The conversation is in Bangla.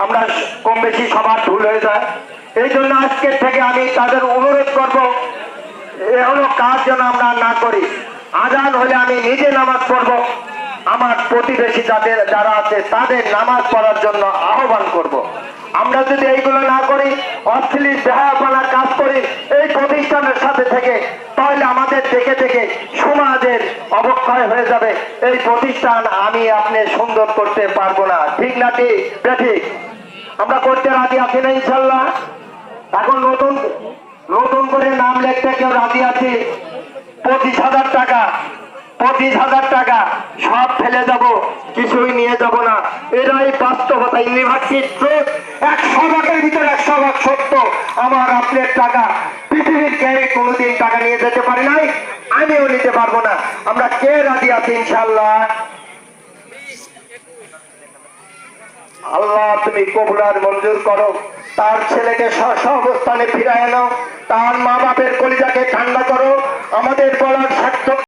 আমরা কম বেশি সবার ভুল হয়ে যায়। এই জন্য আজকের থেকে আমি তাদের অনুরোধ করব, এ হলো কাজ যেন আমরা না করি। আজান হলে আমি নিজে নামাজ পড়ব, আমার প্রতিবেশী যারা আছে তাদের নামাজ পড়ার জন্য আহ্বান করব। আমরা যদি এইগুলো না করি, অশ্লীল বেহায়াপনার কাজ করি এই প্রতিষ্ঠানের সাথে থেকে, তাহলে আমাদের দেখে দেখে সমাজের অবক্ষয় হয়ে যাবে। এই প্রতিষ্ঠান আমি আপনি সুন্দর করতে পারবো না। ঠিক না ঠিক? ঠিক। আমরা করতে রাজি আছি না ইনশাল্লাহ? এখন নতুন করে নাম লিখতে কেউ রাজি আছে? 25,000 টাকা, 25,000 টাকা সব ফেলে যাব, কিছুই নিয়ে যাব না। এরাই বাস্তবতা। ইউনিভার্সিটির স্রোত 100 ভাগের ভিতরে 100 ভাগ সত্য। আমার আপনার টাকা পৃথিবীর কেউ কোনোদিন টাকা নিয়ে যেতে পারে নাই, আমিও নিতে পারবো না। আমরা কে রাজি আছি ইনশাল্লাহ? আল্লাহ তুমি কবুল আর মঞ্জুর করো। তার ছেলেকে অবস্থানে ফিরায় নাও, তার মা বাপের কলিজাকে ঠান্ডা করো। আমাদের বলার